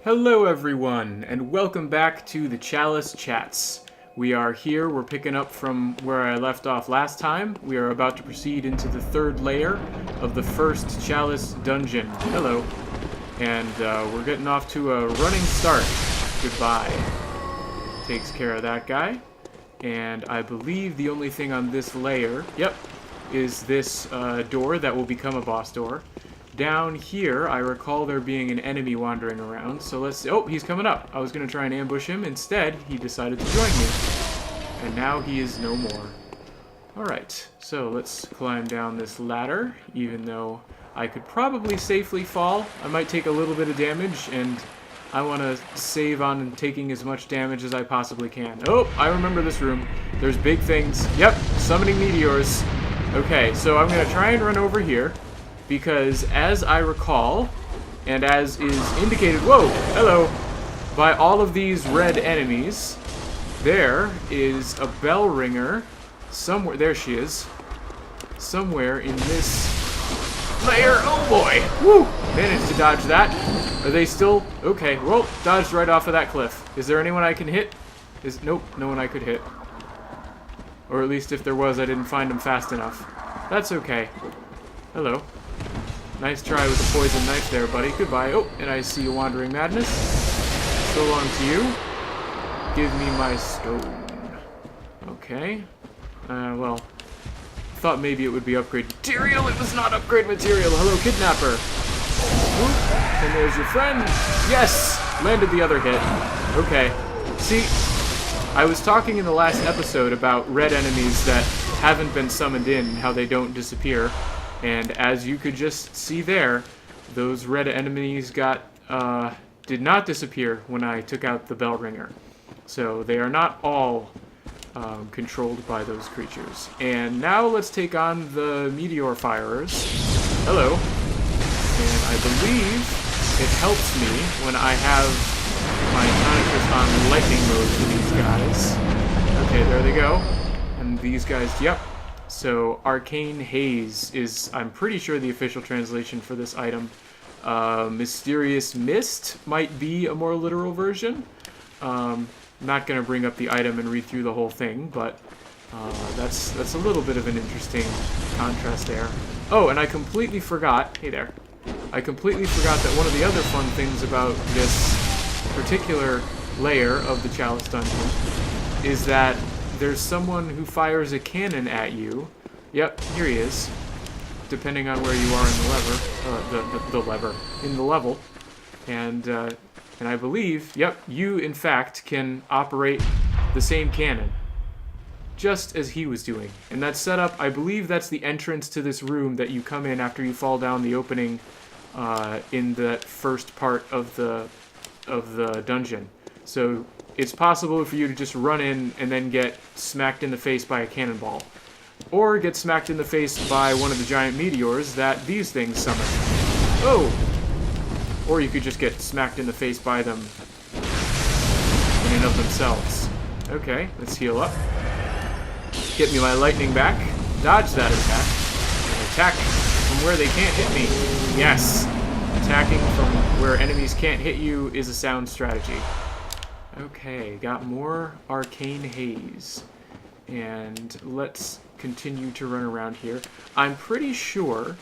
Hello everyone, and welcome back to the Chalice Chats. We are here, we're picking up from where I left off last time. We are about to proceed into the third layer of the first Chalice dungeon. Hello. And we're getting off to a running start. Goodbye. Takes care of that guy. And I believe the only thing on this layer, is this door that will become a boss door. Down here, I recall there being an enemy wandering around, so let's see. Oh, he's coming up. I was going to try and ambush him. Instead, he decided to join me. And now he is no more. Alright, so let's climb down this ladder, even though I could probably safely fall. I might take a little bit of damage, and I want to save on taking as much damage as I possibly can. Oh, I remember this room. There's big things. Yep, summoning meteors. Okay, so I'm going to try and run over here. Because, as I recall, and as is indicated, whoa, hello, by all of these red enemies, there is a bell ringer somewhere, there she is, somewhere in this layer. Oh boy, woo, managed to dodge that. Are they still, okay, well, dodged right off of that cliff. Is there anyone I can hit? Nope, no one I could hit. Or at least if there was, I didn't find him fast enough. That's okay. Hello. Nice try with the poison knife there, buddy. Goodbye. Oh, and I see a Wandering Madness. So long to you. Give me my stone. Okay. Well, thought maybe it would be upgrade material. It was not upgrade material. Hello, Kidnapper. Oop. And there's your friend. Yes! Landed the other hit. Okay. See, I was talking in the last episode about red enemies that haven't been summoned in, how they don't disappear. And as you could just see there, those red enemies did not disappear when I took out the bell ringer. So they are not all controlled by those creatures. And now let's take on the meteor firers. Hello. And I believe it helps me when I have my Tonicus on lightning mode for these guys. Okay, there they go. And these guys, yep. So, Arcane Haze is, I'm pretty sure, the official translation for this item. Mysterious Mist might be a more literal version. Not going to bring up the item and read through the whole thing, but that's a little bit of an interesting contrast there. Oh, and I completely forgot, hey there, I completely forgot that one of the other fun things about this particular layer of the Chalice dungeon is that there's someone who fires a cannon at you. Yep, here he is. Depending on where you are in the level. And I believe, yep, you in fact can operate the same cannon. Just as he was doing. And that's set up, I believe that's the entrance to this room that you come in after you fall down the opening in that first part of the dungeon. So it's possible for you to just run in and then get smacked in the face by a cannonball. Or get smacked in the face by one of the giant meteors that these things summon. Oh! Or you could just get smacked in the face by them in and of themselves. Okay, let's heal up. Get me my lightning back. Dodge that attack. And attack from where they can't hit me. Yes! Attacking from where enemies can't hit you is a sound strategy. Okay, got more Arcane Haze. And let's continue to run around here. I'm pretty sure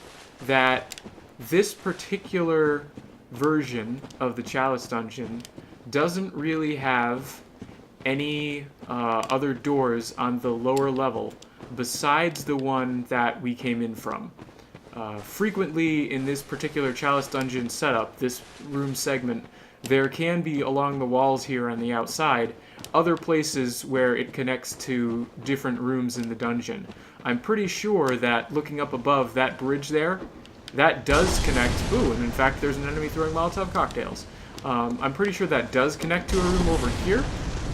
that this particular version of the Chalice dungeon doesn't really have any other doors on the lower level besides the one that we came in from. Frequently in this particular Chalice dungeon setup, this room segment, there can be, along the walls here on the outside, other places where it connects to different rooms in the dungeon. I'm pretty sure that looking up above that bridge there, that does connect. Ooh, and in fact there's an enemy throwing Molotov cocktails. I'm pretty sure that does connect to a room over here,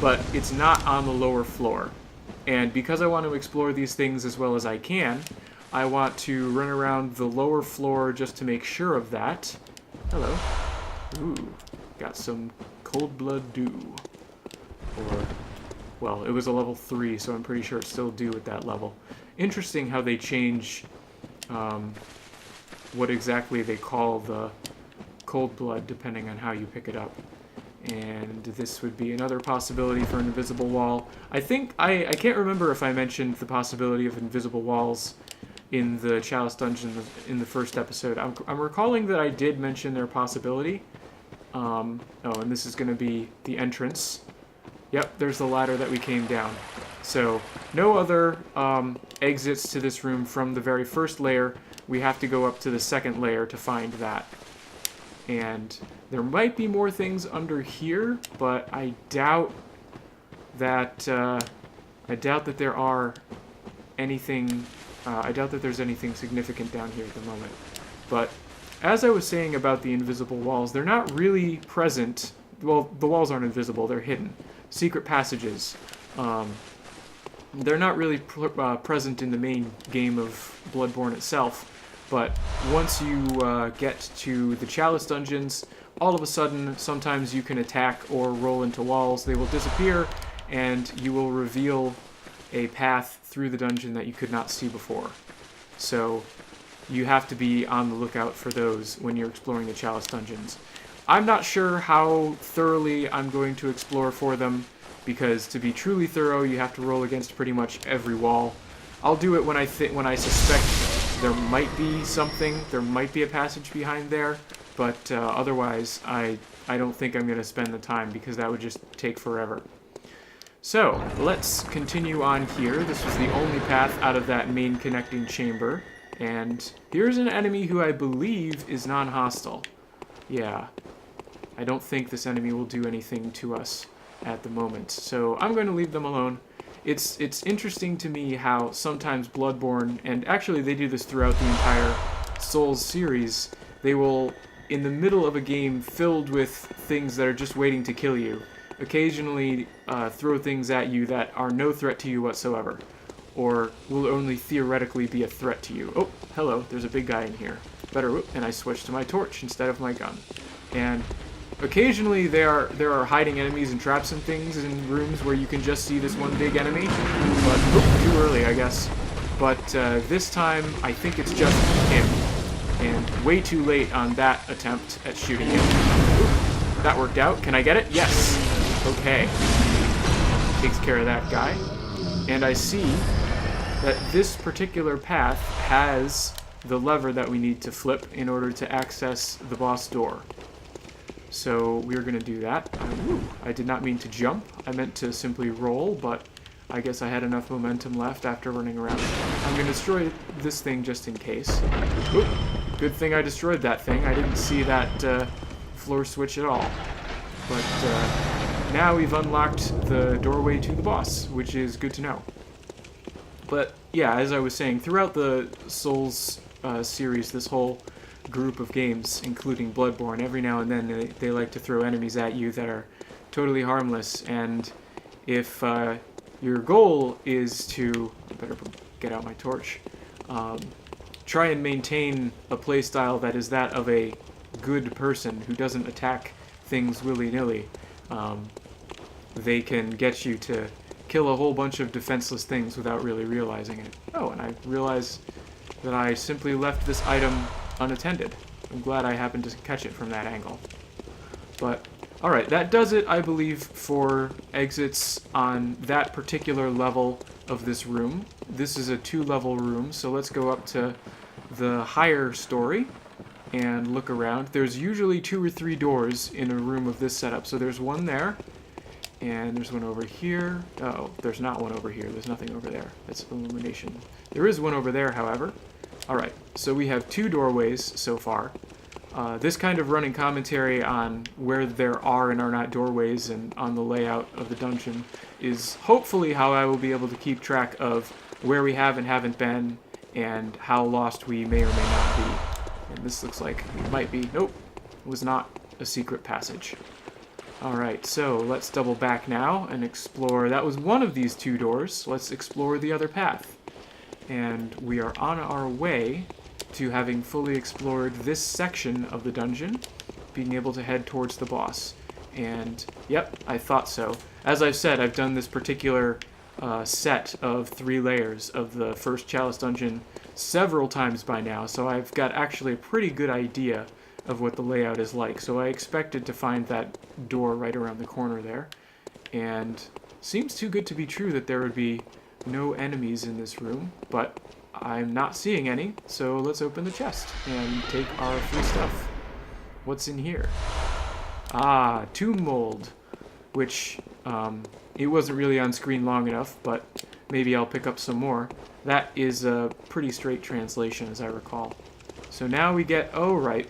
but it's not on the lower floor. And because I want to explore these things as well as I can, I want to run around the lower floor just to make sure of that. Hello. Ooh. Got some Cold Blood Dew. Or, well, it was a level 3, so I'm pretty sure it's still Dew at that level. Interesting how they change what exactly they call the Cold Blood depending on how you pick it up. And this would be another possibility for an invisible wall. I think, I can't remember if I mentioned the possibility of invisible walls in the Chalice dungeon in the first episode. I'm recalling that I did mention their possibility. Oh, and this is going to be the entrance. Yep, there's the ladder that we came down. So, no other exits to this room from the very first layer. We have to go up to the second layer to find that. And there might be more things under here, but I doubt that there are anything. I doubt that there's anything significant down here at the moment. But as I was saying about the invisible walls, they're not really present. Well, the walls aren't invisible; they're hidden. Secret passages. They're not really present in the main game of Bloodborne itself. But once you get to the Chalice dungeons, all of a sudden, sometimes you can attack or roll into walls. They will disappear, and you will reveal a path through the dungeon that you could not see before. So you have to be on the lookout for those when you're exploring the Chalice dungeons. I'm not sure how thoroughly I'm going to explore for them, because to be truly thorough, you have to roll against pretty much every wall. I'll do it when I suspect there might be something, there might be a passage behind there, but otherwise I don't think I'm going to spend the time because that would just take forever. So, let's continue on here. This was the only path out of that main connecting chamber, and here's an enemy who I believe is non-hostile. Yeah, I don't think this enemy will do anything to us at the moment, so I'm going to leave them alone. It's interesting to me how sometimes Bloodborne, and actually they do this throughout the entire Souls series, they will, in the middle of a game filled with things that are just waiting to kill you, occasionally throw things at you that are no threat to you whatsoever, or will only theoretically be a threat to you. Oh, hello, there's a big guy in here. Better, and I switched to my torch instead of my gun. And occasionally there are hiding enemies and traps and things in rooms where you can just see this one big enemy, but too early, I guess. But this time, I think it's just him, and way too late on that attempt at shooting him. Oop, that worked out. Can I get it? Yes. Okay. Takes care of that guy. And I see that this particular path has the lever that we need to flip in order to access the boss door. So we're going to do that. I did not mean to jump. I meant to simply roll, but I guess I had enough momentum left after running around. I'm going to destroy this thing just in case. Oop, good thing I destroyed that thing. I didn't see that floor switch at all. But now we've unlocked the doorway to the boss, which is good to know. But yeah, as I was saying, throughout the Souls series, this whole group of games, including Bloodborne, every now and then they like to throw enemies at you that are totally harmless, and if your goal is to, I better get out my torch, try and maintain a playstyle that is that of a good person who doesn't attack things willy-nilly, they can get you to kill a whole bunch of defenseless things without really realizing it. Oh, and I realized that I simply left this item unattended. I'm glad I happened to catch it from that angle. But, alright, that does it, I believe, for exits on that particular level of this room. This is a 2-level room, so let's go up to the higher story and look around. There's usually 2 or 3 doors in a room of this setup, so there's one there, and there's one over here. Oh, there's not one over here. There's nothing over there. That's illumination. There is one over there, however. Alright, so we have 2 doorways so far. This kind of running commentary on where there are and are not doorways and on the layout of the dungeon is hopefully how I will be able to keep track of where we have and haven't been and how lost we may or may not be. And this looks like it might be. Nope, it was not a secret passage. Alright, so let's double back now and explore. That was one of these 2 doors. Let's explore the other path. And we are on our way to having fully explored this section of the dungeon, being able to head towards the boss. And, yep, I thought so. As I've said, I've done this particular set of 3 layers of the first Chalice dungeon several times by now, so I've got actually a pretty good idea of what the layout is like. So I expected to find that door right around the corner there. And seems too good to be true that there would be no enemies in this room, but I'm not seeing any, so let's open the chest and take our free stuff. What's in here? Ah, tomb mold, which it wasn't really on screen long enough, but maybe I'll pick up some more. That is a pretty straight translation, as I recall. So now we get, oh right,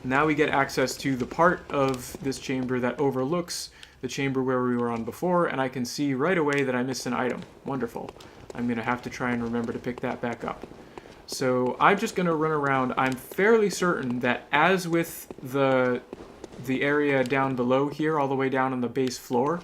now we get access to the part of this chamber that overlooks the chamber where we were on before, and I can see right away that I missed an item. Wonderful. I'm going to have to try and remember to pick that back up. So I'm just going to run around. I'm fairly certain that as with the area down below here, all the way down on the base floor,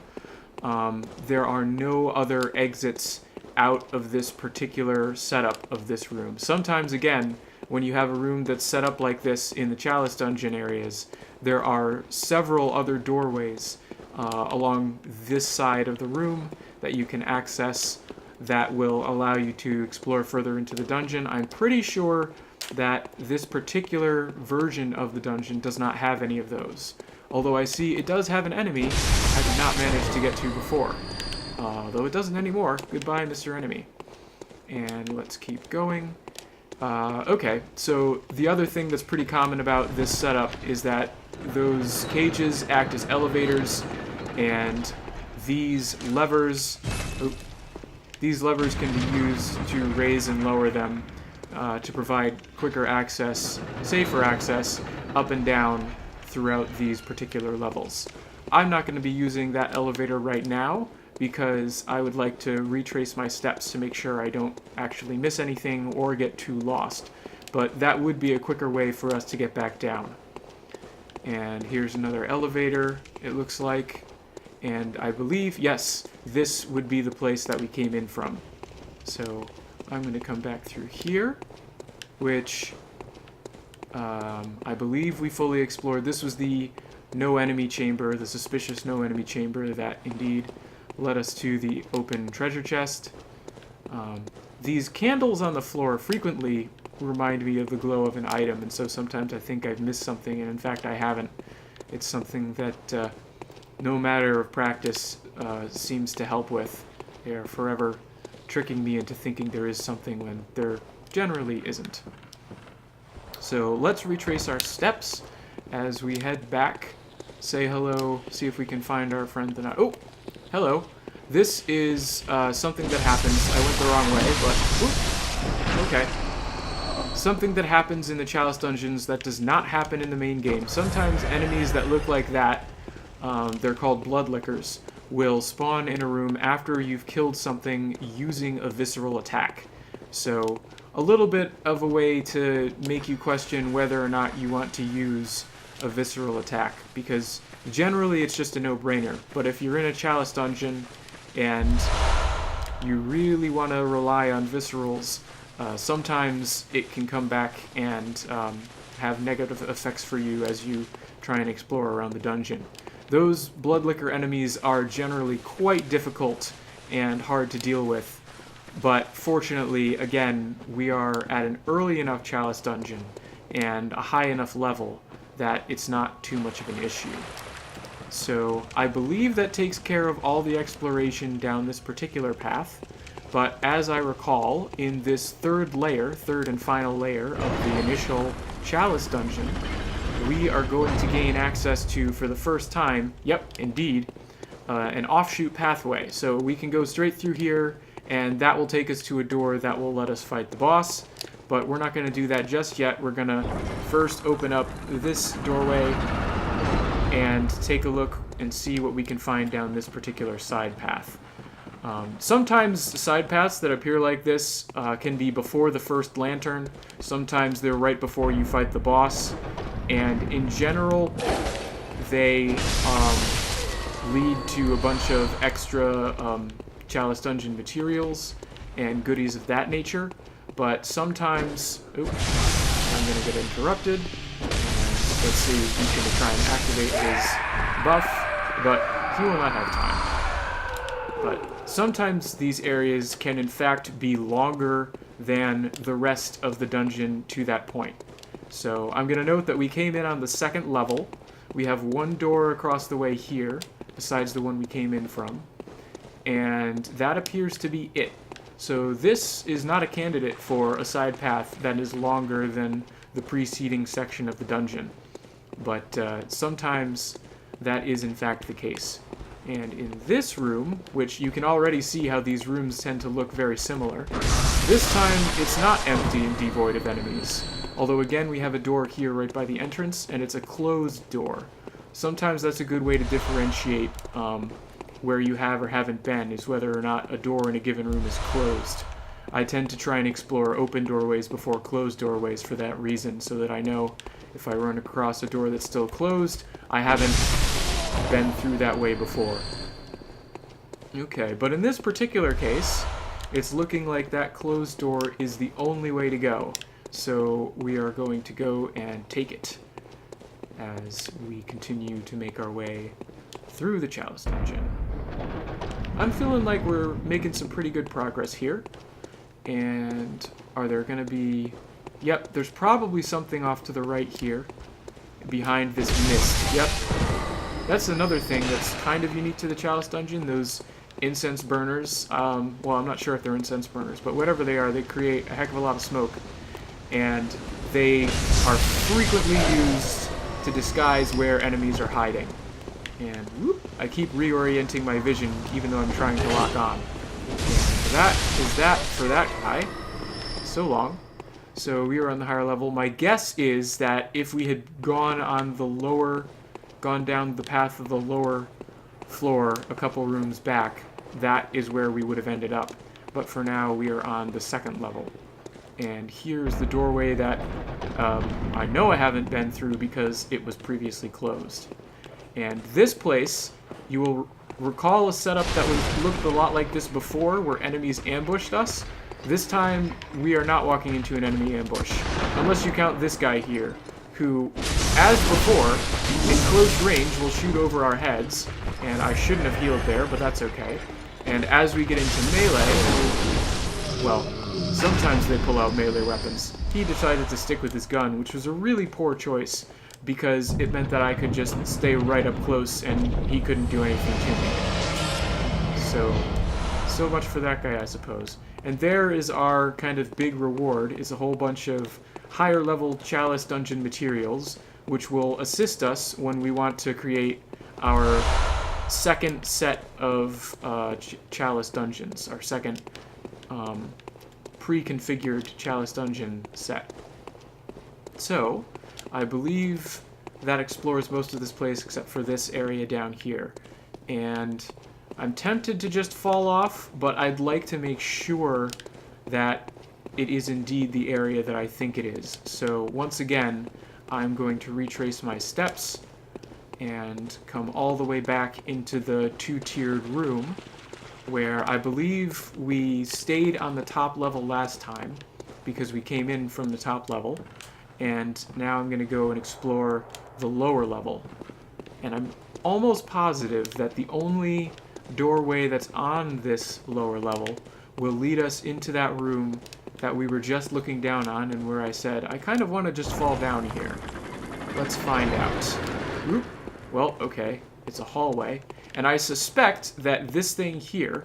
there are no other exits out of this particular setup of this room. Sometimes, again, when you have a room that's set up like this in the Chalice dungeon areas, there are several other doorways along this side of the room that you can access that will allow you to explore further into the dungeon. I'm pretty sure that this particular version of the dungeon does not have any of those. Although I see it does have an enemy I did not manage to get to before. Though it doesn't anymore. Goodbye, Mr. Enemy. And let's keep going. Okay, so the other thing that's pretty common about this setup is that those cages act as elevators, and these levers can be used to raise and lower them to provide quicker access, safer access, up and down throughout these particular levels. I'm not going to be using that elevator right now because I would like to retrace my steps to make sure I don't actually miss anything or get too lost. But that would be a quicker way for us to get back down. And here's another elevator, it looks like. And I believe, yes, this would be the place that we came in from. So I'm going to come back through here, which I believe we fully explored. This was the no enemy chamber, the suspicious no enemy chamber that indeed led us to the open treasure chest. These candles on the floor frequently remind me of the glow of an item, and so sometimes I think I've missed something, and in fact I haven't. It's something that no matter of practice seems to help with. They are forever tricking me into thinking there is something when there generally isn't. So let's retrace our steps as we head back. Say hello, see if we can find our friend the knight. Oh, hello. This is something that happens. I went the wrong way, but whoop, okay. Something that happens in the Chalice dungeons that does not happen in the main game. Sometimes enemies that look like that, they're called bloodlickers, will spawn in a room after you've killed something using a visceral attack. So a little bit of a way to make you question whether or not you want to use a visceral attack, because generally it's just a no-brainer. But if you're in a Chalice dungeon and you really want to rely on viscerals, sometimes it can come back and have negative effects for you as you try and explore around the dungeon. Those bloodlicker enemies are generally quite difficult and hard to deal with, but fortunately, again, we are at an early enough Chalice dungeon and a high enough level that it's not too much of an issue. So I believe that takes care of all the exploration down this particular path, but as I recall, in this third and final layer of the initial Chalice dungeon, we are going to gain access to, for the first time, yep, indeed, an offshoot pathway. So we can go straight through here, and that will take us to a door that will let us fight the boss. But we're not going to do that just yet. We're going to first open up this doorway and take a look and see what we can find down this particular side path. Sometimes side paths that appear like this can be before the first lantern. Sometimes they're right before you fight the boss. And in general, they lead to a bunch of extra Chalice dungeon materials and goodies of that nature. But sometimes, oops, I'm going to get interrupted. And let's see, he's going to try and activate his buff, but he will not have time. But sometimes these areas can in fact be longer than the rest of the dungeon to that point. So I'm going to note that we came in on the second level. We have one door across the way here, besides the one we came in from. And that appears to be it. So this is not a candidate for a side path that is longer than the preceding section of the dungeon. But sometimes that is in fact the case. And in this room, which you can already see how these rooms tend to look very similar, this time it's not empty and devoid of enemies. Although again, we have a door here right by the entrance, and it's a closed door. Sometimes that's a good way to differentiate where you have or haven't been, is whether or not a door in a given room is closed. I tend to try and explore open doorways before closed doorways for that reason, so that I know if I run across a door that's still closed, I haven't been through that way before. Okay, but in this particular case, it's looking like that closed door is the only way to go. So we are going to go and take it as we continue to make our way through the Chalice dungeon. I'm feeling like we're making some pretty good progress here. And are there going to be... Yep, there's probably something off to the right here behind this mist. Yep. That's another thing that's kind of unique to the Chalice dungeon, those incense burners. Well, I'm not sure if they're incense burners, but whatever they are, they create a heck of a lot of smoke. And they are frequently used to disguise where enemies are hiding. And whoop, I keep reorienting my vision even though I'm trying to lock on. And that is that for that guy. So long. So we are on the higher level. My guess is that if we had gone down the path of the lower floor a couple rooms back, that is where we would have ended up. But for now, we are on the second level. And here's the doorway that I know I haven't been through because it was previously closed. And this place, you will recall a setup that looked a lot like this before, where enemies ambushed us. This time, we are not walking into an enemy ambush, unless you count this guy here, who, as before, in close range will shoot over our heads, and I shouldn't have healed there, but that's okay. And as we get into melee, well, sometimes they pull out melee weapons. He decided to stick with his gun, which was a really poor choice, because it meant that I could just stay right up close and he couldn't do anything to me. So much for that guy, I suppose. And there is our kind of big reward, is a whole bunch of higher level Chalice dungeon materials, which will assist us when we want to create our second set of Chalice dungeons, our second pre-configured Chalice dungeon set. So, I believe that explores most of this place except for this area down here. And I'm tempted to just fall off, but I'd like to make sure that it is indeed the area that I think it is. So once again, I'm going to retrace my steps and come all the way back into the two-tiered room where I believe we stayed on the top level last time because we came in from the top level. And now I'm going to go and explore the lower level. And I'm almost positive that the only doorway that's on this lower level will lead us into that room that we were just looking down on and where I said, I kind of want to just fall down here. Let's find out. Oop. Well, okay. It's a hallway. And I suspect that this thing here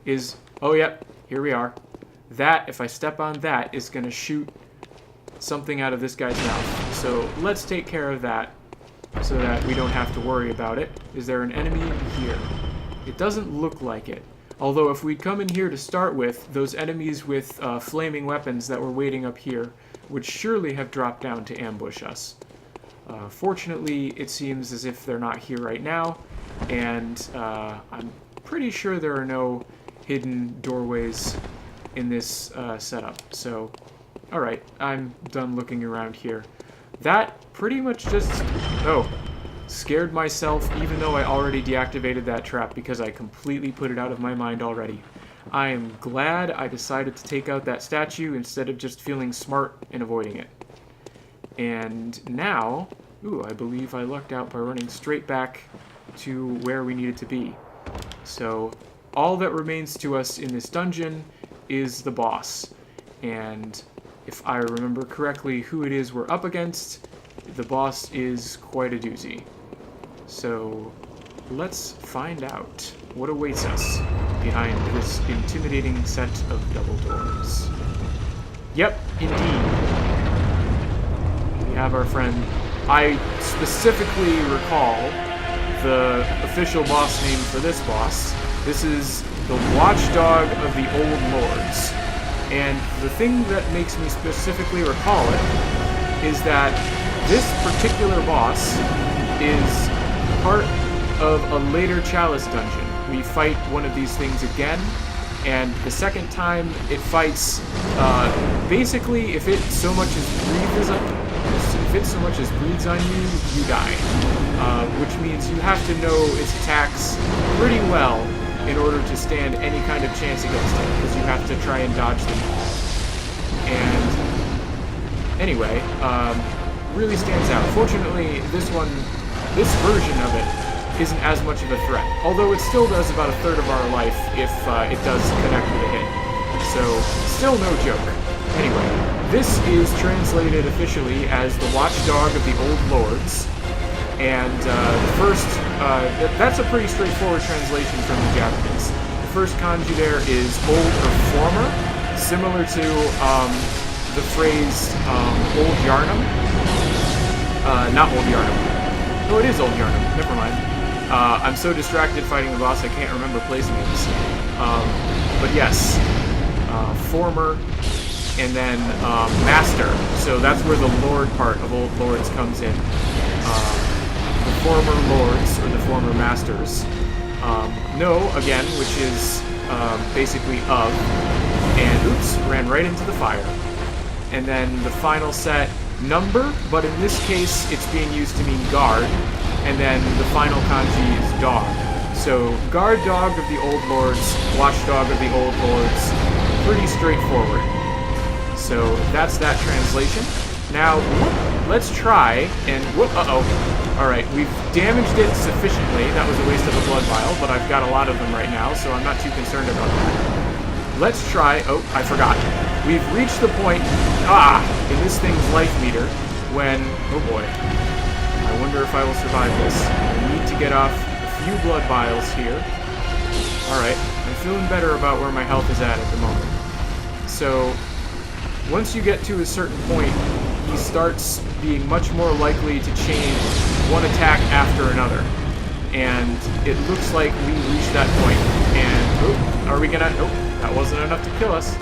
is... Oh, yep. Here we are. That, if I step on that, is going to shoot something out of this guy's mouth. So let's take care of that so that we don't have to worry about it. Is there an enemy in here? It doesn't look like it. Although if we'd come in here to start with, those enemies with flaming weapons that were waiting up here would surely have dropped down to ambush us. Fortunately, it seems as if they're not here right now, and I'm pretty sure there are no hidden doorways in this setup. So, alright, I'm done looking around here. That pretty much just... Oh. Scared myself even though I already deactivated that trap because I completely put it out of my mind already. I am glad I decided to take out that statue instead of just feeling smart and avoiding it. And now, I believe I lucked out by running straight back to where we needed to be. So all that remains to us in this dungeon is the boss. And if I remember correctly who it is we're up against, the boss is quite a doozy. So let's find out what awaits us behind this intimidating set of double doors. Yep, indeed. We have our friend. I specifically recall the official boss name for this boss. This is the Watchdog of the Old Lords. And the thing that makes me specifically recall it is that this particular boss is part of a later Chalice dungeon. We fight one of these things again, and the second time it fights, basically, if it so much as breathes on you, you die. Which means you have to know its attacks pretty well in order to stand any kind of chance against it, because you have to try and dodge them all. And anyway, really stands out. Fortunately, this version of it isn't as much of a threat, although it still does about a third of our life if it does connect with a hit. So, still no joke. Anyway, this is translated officially as the Watchdog of the Old Lords, and that's a pretty straightforward translation from the Japanese. The first kanji there is old or former, similar to the phrase Old Yarnum. Not Old Yarnum. Oh, it is Old Yarnum. Never mind. I'm so distracted fighting the boss I can't remember place names. But yes, former, and then master. So that's where the lord part of Old Lords comes in. The former lords, or the former masters. No, again, which is basically of. And oops, ran right into the fire. And then the final set, number, but in this case it's being used to mean guard, and then the final kanji is dog. So guard dog of the Old Lords, watchdog of the Old Lords, pretty straightforward. So that's that translation. Now let's try and alright, we've damaged it sufficiently. That was a waste of a blood vial, but I've got a lot of them right now, so I'm not too concerned about that. Let's try, I forgot. We've reached the point, in this thing's life meter, when, oh boy, I wonder if I will survive this. I need to get off a few blood vials here. Alright, I'm feeling better about where my health is at the moment. So, once you get to a certain point, he starts being much more likely to chain one attack after another. And it looks like we reached that point. And, are we gonna, that wasn't enough to kill us.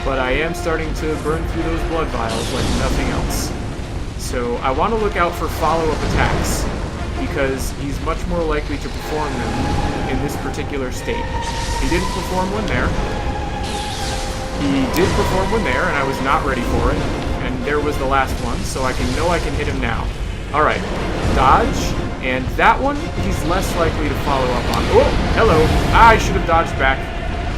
But I am starting to burn through those blood vials like nothing else. So I want to look out for follow-up attacks, because he's much more likely to perform them in this particular state. He didn't perform one there. He did perform one there, and I was not ready for it. And there was the last one, so I know I can hit him now. Alright, dodge, and that one, he's less likely to follow up on. Oh, hello, I should have dodged back.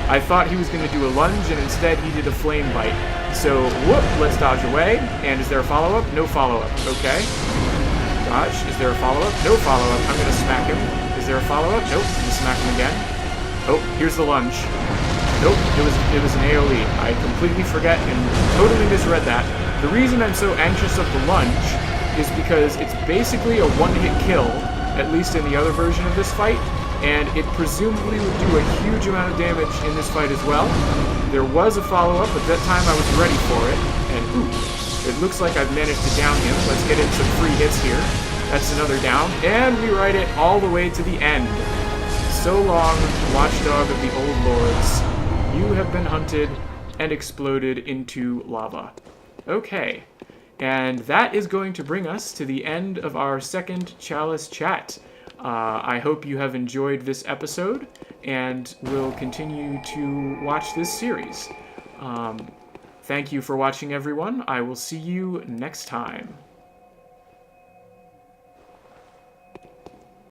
I thought he was going to do a lunge, and instead he did a flame bite. So, whoop, let's dodge away. And is there a follow-up? No follow-up. Okay. Dodge. Is there a follow-up? No follow-up. I'm going to smack him. Is there a follow-up? Nope. I'm going to smack him again. Oh, here's the lunge. Nope, it was an AoE. I completely forget and totally misread that. The reason I'm so anxious of the lunge is because it's basically a one-hit kill, at least in the other version of this fight. And it presumably would do a huge amount of damage in this fight as well. There was a follow-up, but that time I was ready for it. And ooh, it looks like I've managed to down him. Let's get in some free hits here. That's another down. And we ride it all the way to the end. So long, Watchdog of the Old Lords. You have been hunted and exploded into lava. Okay. And that is going to bring us to the end of our second Chalice chat. I hope you have enjoyed this episode and will continue to watch this series. Thank you for watching, everyone. I will see you next time.